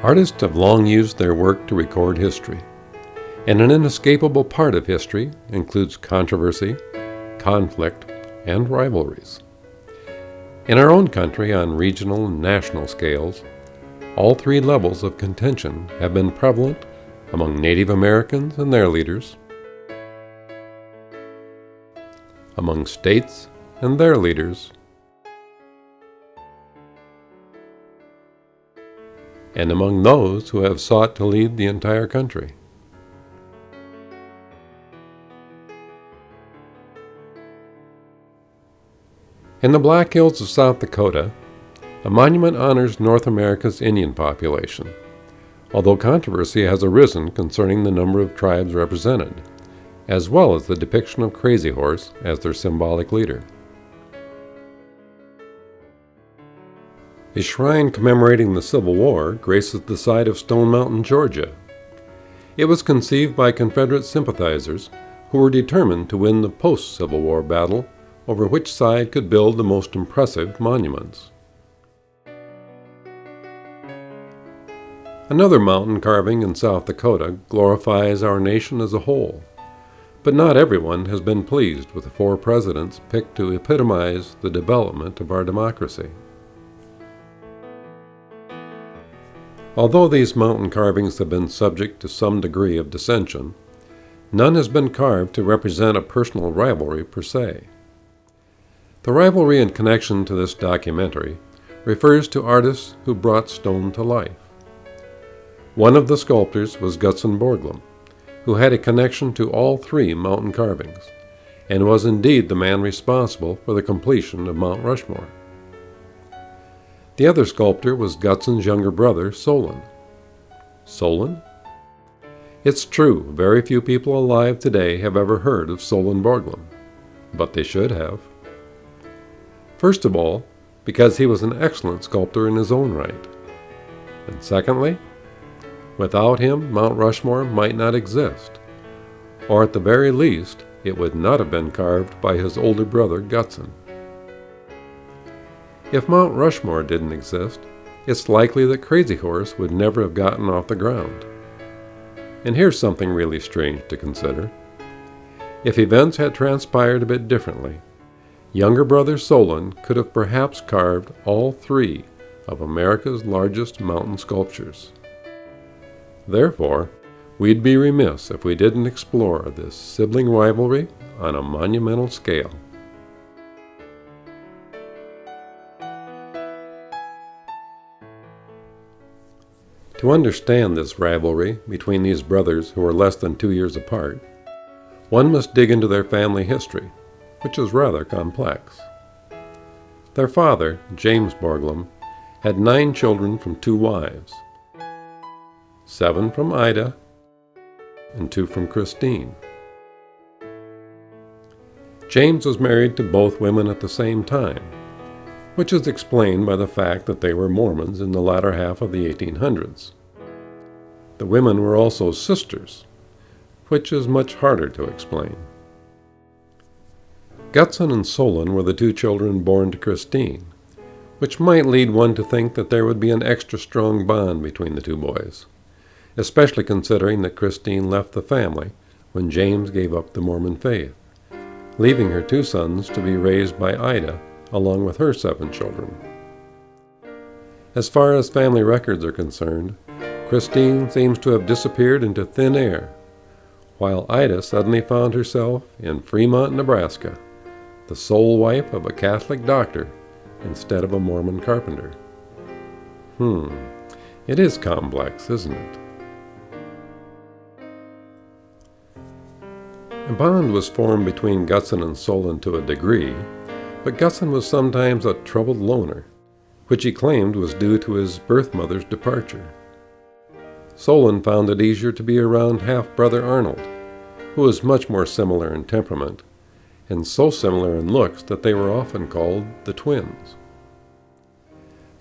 Artists have long used their work to record history, and an inescapable part of history includes controversy, conflict, and rivalries. In our own country, on regional and national scales, all three levels of contention have been prevalent among Native Americans and their leaders, among states and their leaders, and among those who have sought to lead the entire country. In the Black Hills of South Dakota, a monument honors North America's Indian population, although controversy has arisen concerning the number of tribes represented, as well as the depiction of Crazy Horse as their symbolic leader. A shrine commemorating the Civil War graces the site of Stone Mountain, Georgia. It was conceived by Confederate sympathizers who were determined to win the post-Civil War battle over which side could build the most impressive monuments. Another mountain carving in South Dakota glorifies our nation as a whole, but not everyone has been pleased with the four presidents picked to epitomize the development of our democracy. Although these mountain carvings have been subject to some degree of dissension, none has been carved to represent a personal rivalry per se. The rivalry in connection to this documentary refers to artists who brought stone to life. One of the sculptors was Gutzon Borglum, who had a connection to all three mountain carvings, and was indeed the man responsible for the completion of Mount Rushmore. The other sculptor was Gutzon's younger brother, Solon. Solon? It's true, very few people alive today have ever heard of Solon Borglum, but they should have. First of all, because he was an excellent sculptor in his own right. And secondly, without him, Mount Rushmore might not exist, or at the very least, it would not have been carved by his older brother, Gutzon. If Mount Rushmore didn't exist, it's likely that Crazy Horse would never have gotten off the ground. And here's something really strange to consider. If events had transpired a bit differently, younger brother Solon could have perhaps carved all three of America's largest mountain sculptures. Therefore, we'd be remiss if we didn't explore this sibling rivalry on a monumental scale. To understand this rivalry between these brothers who are less than 2 years apart, one must dig into their family history, which is rather complex. Their father, James Borglum, had 9 children from 2 wives, 7 from Ida and 2 from Christine. James was married to both women at the same time, which is explained by the fact that they were Mormons in the latter half of the 1800s. The women were also sisters, which is much harder to explain. Gutzon and Solon were the 2 children born to Christine, which might lead one to think that there would be an extra strong bond between the 2 boys, especially considering that Christine left the family when James gave up the Mormon faith, leaving her 2 sons to be raised by Ida along with her 7 children. As far as family records are concerned, Christine seems to have disappeared into thin air, while Ida suddenly found herself in Fremont, Nebraska, the sole wife of a Catholic doctor instead of a Mormon carpenter. It is complex, isn't it? A bond was formed between Gutzon and Solon to a degree, but Gutzon was sometimes a troubled loner, which he claimed was due to his birth mother's departure. Solon found it easier to be around half-brother Arnold, who was much more similar in temperament, and so similar in looks that they were often called the twins.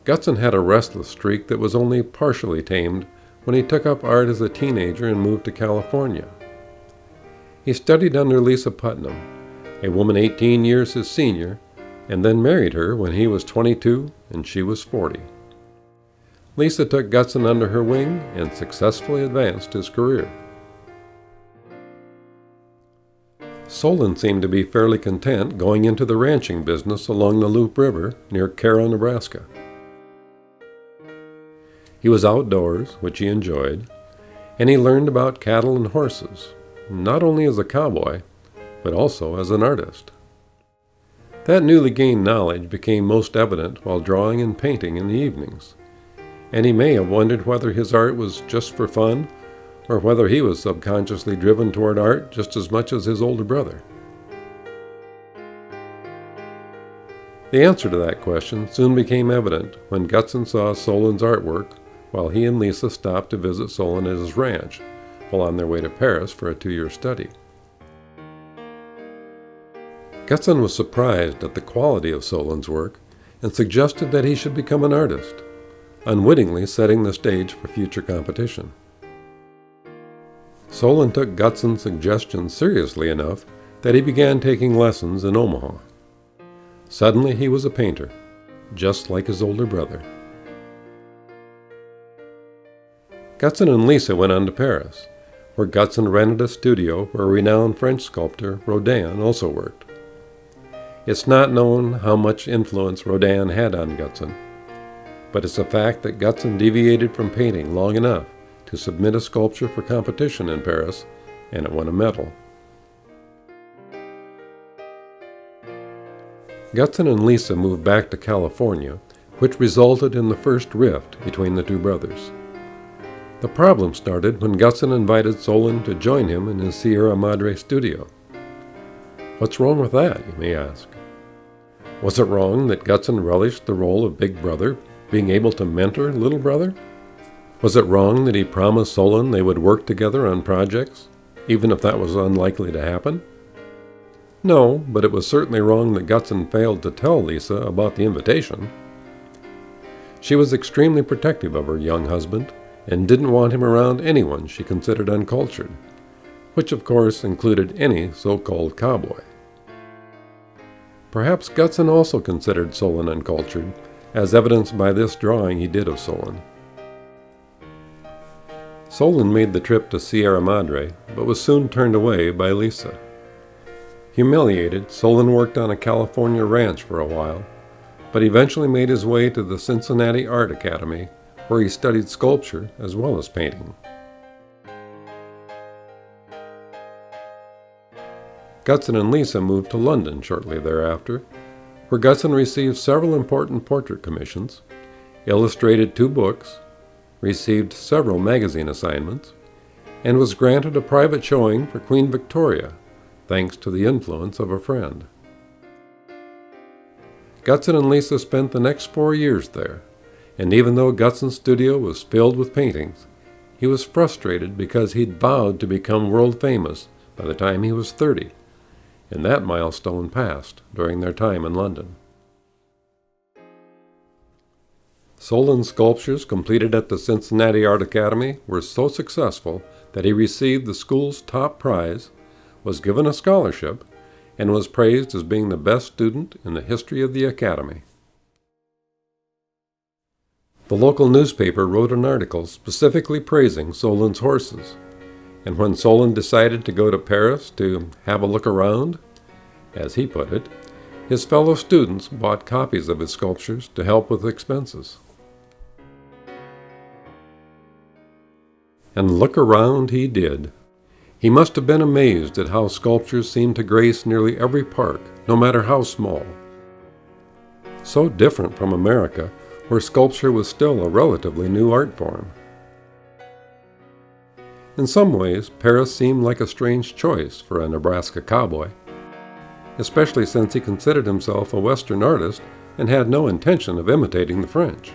Gutzon had a restless streak that was only partially tamed when he took up art as a teenager and moved to California. He studied under Lisa Putnam, a woman 18 years his senior, and then married her when he was 22 and she was 40. Lisa took Gutson under her wing and successfully advanced his career. Solon seemed to be fairly content going into the ranching business along the Loup River near Cairo, Nebraska. He was outdoors, which he enjoyed, and he learned about cattle and horses, not only as a cowboy, but also as an artist. That newly gained knowledge became most evident while drawing and painting in the evenings, and he may have wondered whether his art was just for fun, or whether he was subconsciously driven toward art just as much as his older brother. The answer to that question soon became evident when Gutson saw Solon's artwork while he and Lisa stopped to visit Solon at his ranch while on their way to Paris for a 2-year study. Gutson was surprised at the quality of Solon's work and suggested that he should become an artist, unwittingly setting the stage for future competition. Solon took Gutson's suggestion seriously enough that he began taking lessons in Omaha. Suddenly he was a painter, just like his older brother. Gutson and Lisa went on to Paris, where Gutson rented a studio where renowned French sculptor Rodin also worked. It's not known how much influence Rodin had on Gutson, but it's a fact that Gutson deviated from painting long enough to submit a sculpture for competition in Paris, and it won a medal. Gutson and Lisa moved back to California, which resulted in the first rift between the two brothers. The problem started when Gutson invited Solon to join him in his Sierra Madre studio. What's wrong with that, you may ask? Was it wrong that Gutson relished the role of big brother, being able to mentor little brother? Was it wrong that he promised Solon they would work together on projects, even if that was unlikely to happen? No, but it was certainly wrong that Gutson failed to tell Lisa about the invitation. She was extremely protective of her young husband and didn't want him around anyone she considered uncultured, which of course included any so-called cowboy. Perhaps Gutson also considered Solon uncultured, as evidenced by this drawing he did of Solon. Solon made the trip to Sierra Madre, but was soon turned away by Lisa. Humiliated, Solon worked on a California ranch for a while, but eventually made his way to the Cincinnati Art Academy, where he studied sculpture as well as painting. Gutson and Lisa moved to London shortly thereafter, where Gutson received several important portrait commissions, illustrated 2 books, received several magazine assignments, and was granted a private showing for Queen Victoria, thanks to the influence of a friend. Gutson and Lisa spent the next 4 years there, and even though Gutson's studio was filled with paintings, he was frustrated because he'd vowed to become world famous by the time he was 30, and that milestone passed during their time in London. Solon's sculptures completed at the Cincinnati Art Academy were so successful that he received the school's top prize, was given a scholarship, and was praised as being the best student in the history of the Academy. The local newspaper wrote an article specifically praising Solon's horses, and when Solon decided to go to Paris to have a look around, as he put it, his fellow students bought copies of his sculptures to help with expenses. And look around he did. He must have been amazed at how sculptures seemed to grace nearly every park, no matter how small. So different from America, where sculpture was still a relatively new art form. In some ways, Paris seemed like a strange choice for a Nebraska cowboy, especially since he considered himself a Western artist and had no intention of imitating the French.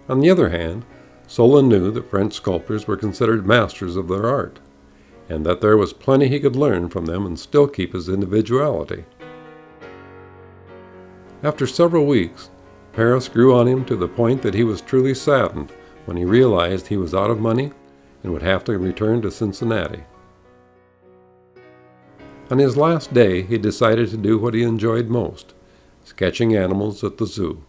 On the other hand, Solon knew that French sculptors were considered masters of their art, and that there was plenty he could learn from them and still keep his individuality. After several weeks, Paris grew on him to the point that he was truly saddened when he realized he was out of money and would have to return to Cincinnati. On his last day, he decided to do what he enjoyed most, sketching animals at the zoo.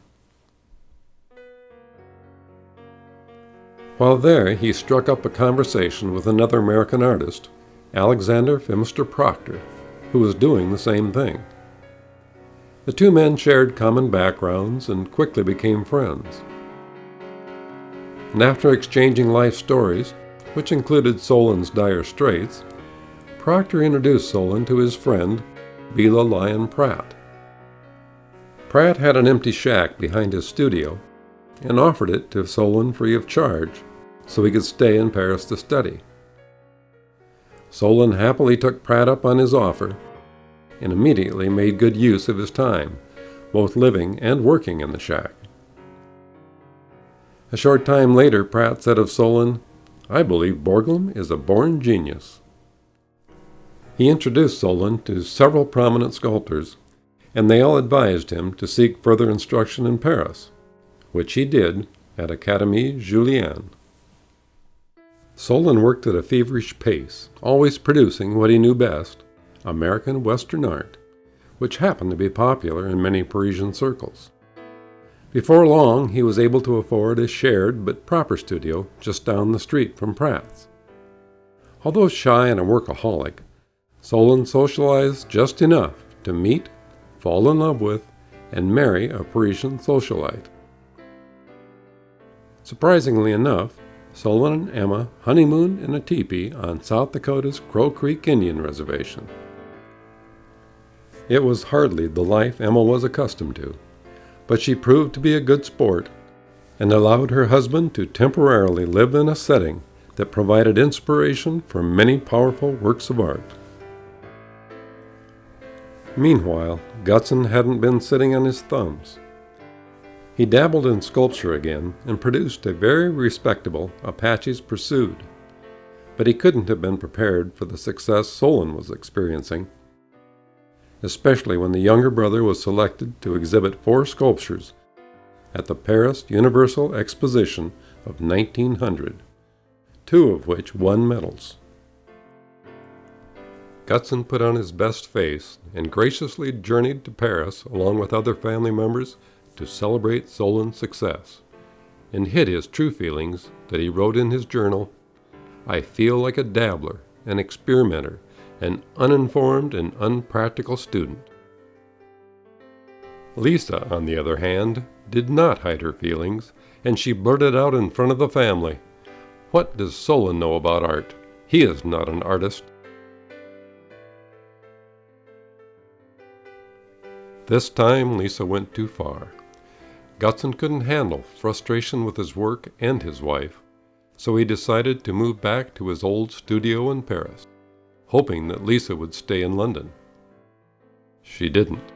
While there, he struck up a conversation with another American artist, Alexander Phimister Proctor, who was doing the same thing. The two men shared common backgrounds and quickly became friends. And after exchanging life stories, which included Solon's dire straits, Proctor introduced Solon to his friend, Bela Lyon Pratt. Pratt had an empty shack behind his studio and offered it to Solon free of charge so he could stay in Paris to study. Solon happily took Pratt up on his offer and immediately made good use of his time, both living and working in the shack. A short time later, Pratt said of Solon, "I believe Borglum is a born genius." He introduced Solon to several prominent sculptors, and they all advised him to seek further instruction in Paris, which he did at Académie Julian. Solon worked at a feverish pace, always producing what he knew best, American Western art, which happened to be popular in many Parisian circles. Before long, he was able to afford a shared but proper studio just down the street from Pratt's. Although shy and a workaholic, Solon socialized just enough to meet, fall in love with, and marry a Parisian socialite. Surprisingly enough, Solon and Emma honeymooned in a teepee on South Dakota's Crow Creek Indian Reservation. It was hardly the life Emma was accustomed to, but she proved to be a good sport and allowed her husband to temporarily live in a setting that provided inspiration for many powerful works of art. Meanwhile, Gutzon hadn't been sitting on his thumbs. He dabbled in sculpture again and produced a very respectable Apache's Pursued, but he couldn't have been prepared for the success Solon was experiencing, especially when the younger brother was selected to exhibit 4 sculptures at the Paris Universal Exposition of 1900, 2 of which won medals. Gutzon put on his best face and graciously journeyed to Paris along with other family members to celebrate Solon's success, and hid his true feelings that he wrote in his journal, "I feel like a dabbler, an experimenter, an uninformed and unpractical student." Lisa, on the other hand, did not hide her feelings, and she blurted out in front of the family, "What does Solon know about art? He is not an artist." This time Lisa went too far. Gutzon couldn't handle frustration with his work and his wife, so he decided to move back to his old studio in Paris, hoping that Lisa would stay in London. She didn't.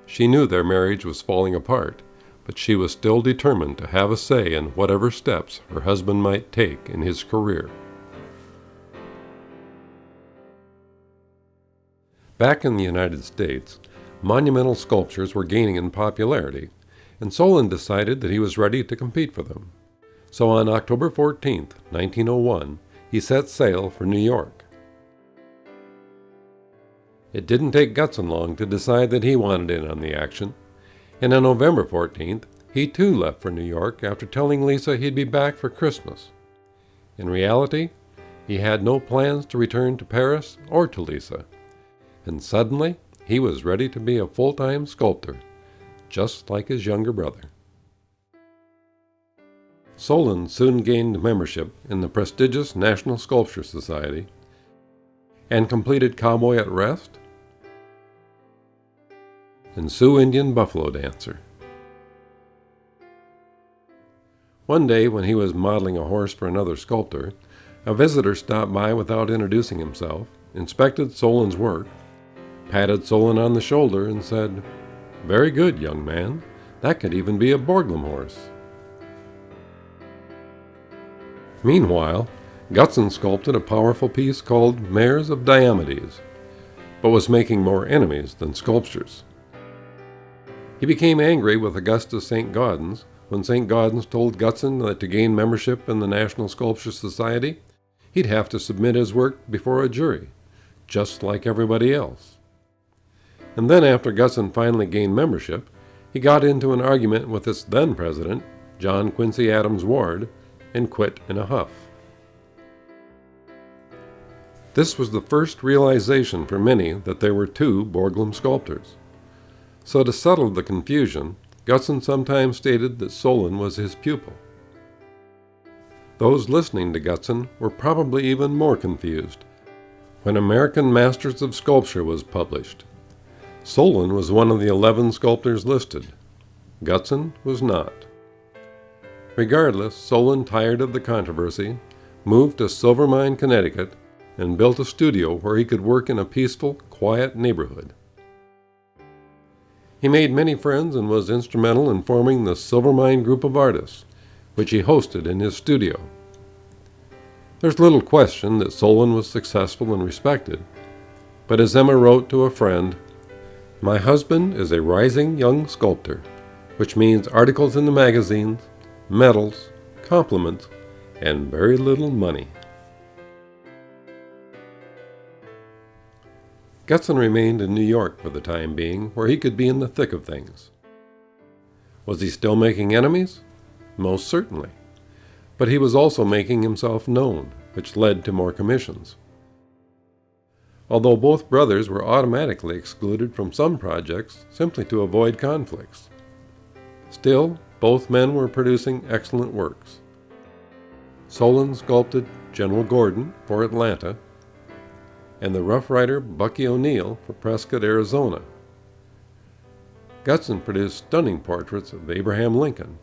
She knew their marriage was falling apart, but she was still determined to have a say in whatever steps her husband might take in his career. Back in the United States, monumental sculptures were gaining in popularity, and Solon decided that he was ready to compete for them. So on October 14, 1901, he set sail for New York. It didn't take Gutzon long to decide that he wanted in on the action, and on November 14th, he too left for New York after telling Lisa he'd be back for Christmas. In reality, he had no plans to return to Paris or to Lisa, and suddenly he was ready to be a full-time sculptor, just like his younger brother. Solon soon gained membership in the prestigious National Sculpture Society and completed Cowboy at Rest and Sioux Indian Buffalo Dancer. One day when he was modeling a horse for another sculptor, a visitor stopped by without introducing himself, inspected Solon's work, patted Solon on the shoulder and said, "Very good, young man. That could even be a Borglum horse." Meanwhile, Gutzon sculpted a powerful piece called Mares of Diomedes, but was making more enemies than sculptures. He became angry with Augustus St. Gaudens when St. Gaudens told Gutzon that to gain membership in the National Sculpture Society, he'd have to submit his work before a jury, just like everybody else. And then after Gutzon finally gained membership, he got into an argument with its then president, John Quincy Adams Ward, and quit in a huff. This was the first realization for many that there were two Borglum sculptors. So to settle the confusion, Gutzon sometimes stated that Solon was his pupil. Those listening to Gutzon were probably even more confused when American Masters of Sculpture was published. Solon was one of the 11 sculptors listed. Gutzon was not. Regardless, Solon, tired of the controversy, moved to Silvermine, Connecticut, and built a studio where he could work in a peaceful, quiet neighborhood. He made many friends and was instrumental in forming the Silvermine group of artists, which he hosted in his studio. There's little question that Solon was successful and respected, but as Emma wrote to a friend, "My husband is a rising young sculptor, which means articles in the magazines, medals, compliments, and very little money." Gutzon remained in New York for the time being, where he could be in the thick of things. Was he still making enemies? Most certainly. But he was also making himself known, which led to more commissions. Although both brothers were automatically excluded from some projects simply to avoid conflicts. Still, both men were producing excellent works. Solon sculpted General Gordon for Atlanta, and the Rough Rider Bucky O'Neill for Prescott, Arizona. Gutzon produced stunning portraits of Abraham Lincoln,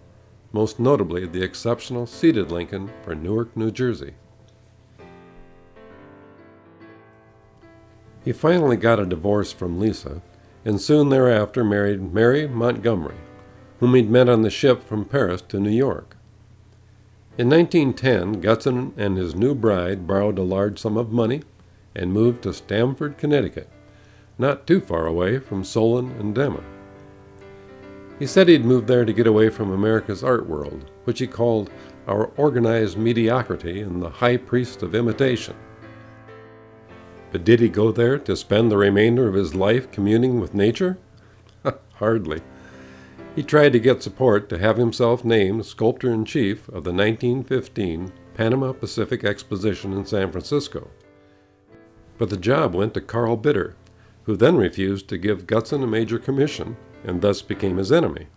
most notably the exceptional seated Lincoln for Newark, New Jersey. He finally got a divorce from Lisa, and soon thereafter married Mary Montgomery, whom he'd met on the ship from Paris to New York. In 1910, Gutzon and his new bride borrowed a large sum of money and moved to Stamford, Connecticut, not too far away from Solon and Emma. He said he'd moved there to get away from America's art world, which he called our organized mediocrity and the high priest of imitation. But did he go there to spend the remainder of his life communing with nature? Hardly. He tried to get support to have himself named sculptor-in-chief of the 1915 Panama Pacific Exposition in San Francisco. But the job went to Carl Bitter, who then refused to give Gutzon a major commission and thus became his enemy.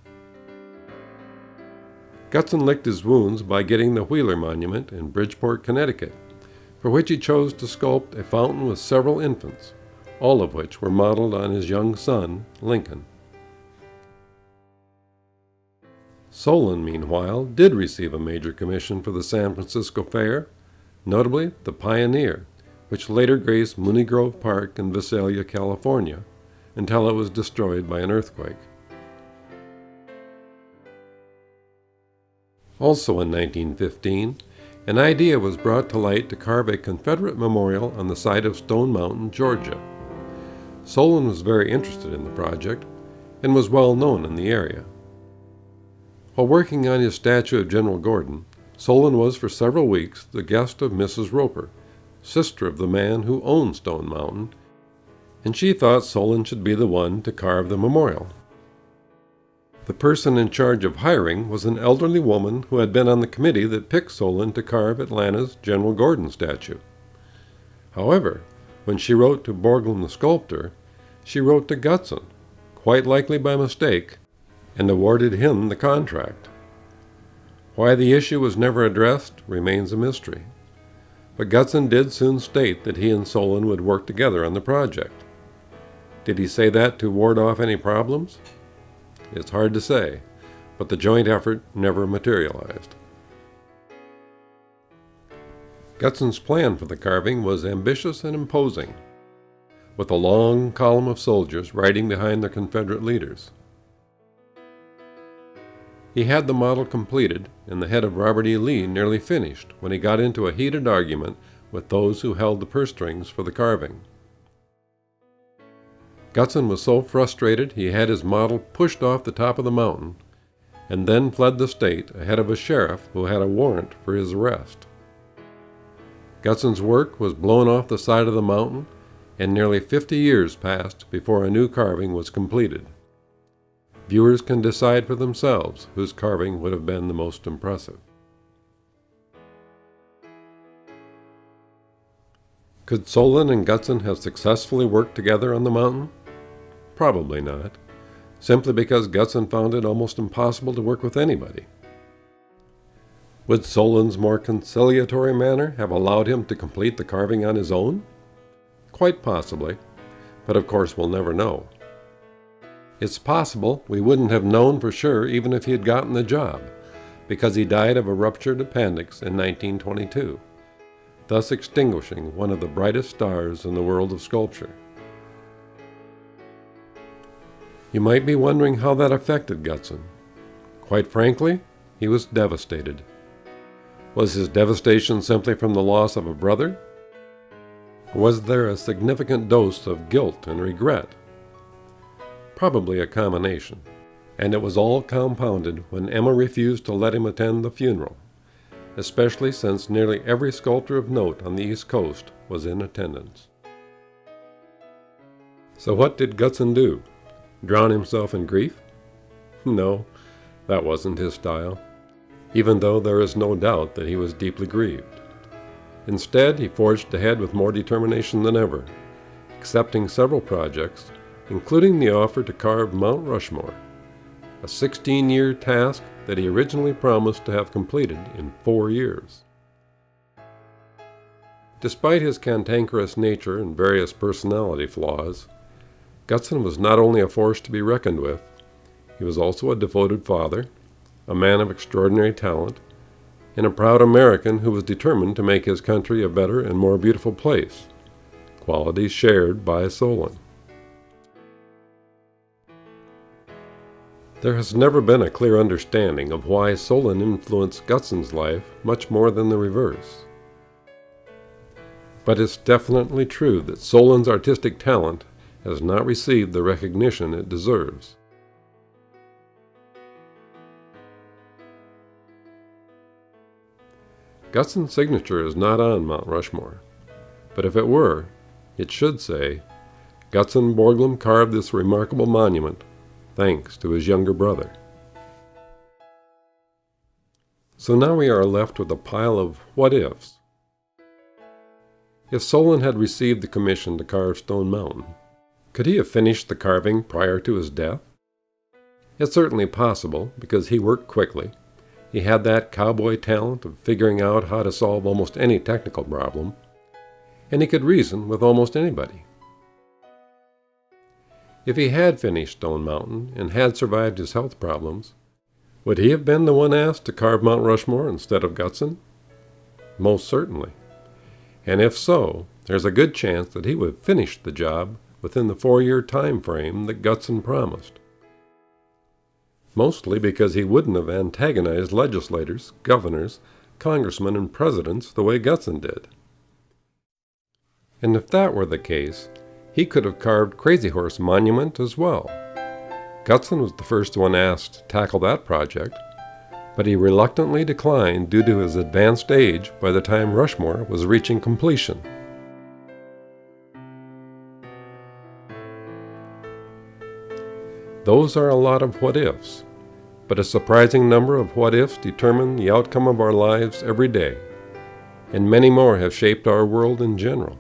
Gutzon licked his wounds by getting the Wheeler Monument in Bridgeport, Connecticut, for which he chose to sculpt a fountain with several infants, all of which were modeled on his young son, Lincoln. Solon, meanwhile, did receive a major commission for the San Francisco Fair, notably the Pioneer, which later graced Mooney Grove Park in Visalia, California, until it was destroyed by an earthquake. Also in 1915, an idea was brought to light to carve a Confederate memorial on the site of Stone Mountain, Georgia. Solon was very interested in the project and was well known in the area. While working on his statue of General Gordon, Solon was for several weeks the guest of Mrs. Roper, sister of the man who owned Stone Mountain, and she thought Solon should be the one to carve the memorial. The person in charge of hiring was an elderly woman who had been on the committee that picked Solon to carve Atlanta's General Gordon statue. However, when she wrote to Borglum the sculptor, she wrote to Gutzon, quite likely by mistake, and awarded him the contract. Why the issue was never addressed remains a mystery. But Gutzon did soon state that he and Solon would work together on the project. Did he say that to ward off any problems? It's hard to say, but the joint effort never materialized. Gutzon's plan for the carving was ambitious and imposing, with a long column of soldiers riding behind their Confederate leaders. He had the model completed and the head of Robert E. Lee nearly finished when he got into a heated argument with those who held the purse strings for the carving. Gutzon was so frustrated he had his model pushed off the top of the mountain and then fled the state ahead of a sheriff who had a warrant for his arrest. Gutzon's work was blown off the side of the mountain, and nearly 50 years passed before a new carving was completed. Viewers can decide for themselves whose carving would have been the most impressive. Could Solon and Gutzon have successfully worked together on the mountain? Probably not, simply because Gutzon found it almost impossible to work with anybody. Would Solon's more conciliatory manner have allowed him to complete the carving on his own? Quite possibly, but of course we'll never know. It's possible we wouldn't have known for sure even if he had gotten the job, because he died of a ruptured appendix in 1922, thus extinguishing one of the brightest stars in the world of sculpture. You might be wondering how that affected Gutzon. Quite frankly, he was devastated. Was his devastation simply from the loss of a brother? Or was there a significant dose of guilt and regret? Probably a combination, and it was all compounded when Emma refused to let him attend the funeral, especially since nearly every sculptor of note on the East Coast was in attendance. So what did Gutzon do? Drown himself in grief? No, that wasn't his style, even though there is no doubt that he was deeply grieved. Instead, he forged ahead with more determination than ever, accepting several projects, including the offer to carve Mount Rushmore, a 16-year task that he originally promised to have completed in 4 years. Despite his cantankerous nature and various personality flaws, Gutzon was not only a force to be reckoned with, he was also a devoted father, a man of extraordinary talent, and a proud American who was determined to make his country a better and more beautiful place, qualities shared by Solon. There has never been a clear understanding of why Solon influenced Gutzon's life much more than the reverse. But it's definitely true that Solon's artistic talent has not received the recognition it deserves. Gutzon's signature is not on Mount Rushmore, but if it were, it should say, Gutzon Borglum carved this remarkable monument thanks to his younger brother. So now we are left with a pile of what-ifs. If Solon had received the commission to carve Stone Mountain, could he have finished the carving prior to his death? It's certainly possible, because he worked quickly. He had that cowboy talent of figuring out how to solve almost any technical problem, and he could reason with almost anybody. If he had finished Stone Mountain and had survived his health problems, would he have been the one asked to carve Mount Rushmore instead of Gutzon? Most certainly. And if so, there's a good chance that he would have finished the job within the 4-year time frame that Gutzon promised. Mostly because he wouldn't have antagonized legislators, governors, congressmen, and presidents the way Gutzon did. And if that were the case, he could have carved Crazy Horse Monument as well. Gutzon was the first one asked to tackle that project, but he reluctantly declined due to his advanced age by the time Rushmore was reaching completion. Those are a lot of what-ifs, but a surprising number of what-ifs determine the outcome of our lives every day, and many more have shaped our world in general.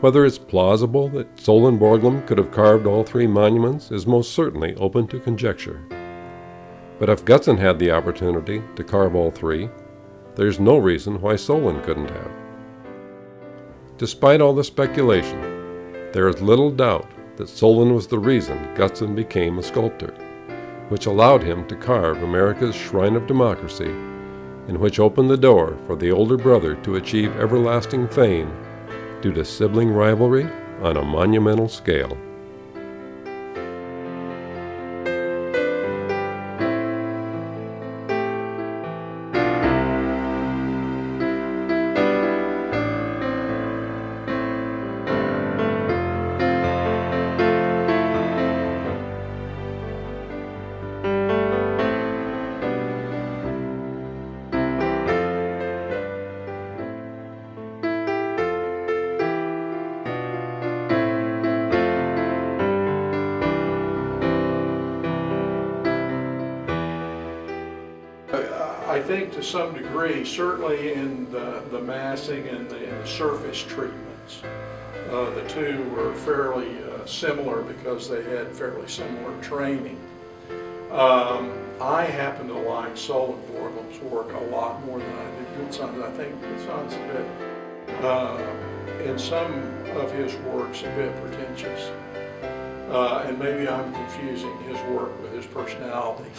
Whether it's plausible that Solon Borglum could have carved all 3 monuments is most certainly open to conjecture. But if Gutzon had the opportunity to carve all 3, there's no reason why Solon couldn't have. Despite all the speculation, there is little doubt that Solon was the reason Gutzon became a sculptor, which allowed him to carve America's shrine of democracy, and which opened the door for the older brother to achieve everlasting fame due to sibling rivalry on a monumental scale. think to some degree, certainly in the massing and the surface treatments, the two were fairly similar because they had fairly similar training. I happen to like Sullivan-Borgham's work a lot more than I did Goudson's. I think Goudson's a bit, in some of his works, a bit pretentious. And maybe I'm confusing his work with his personality.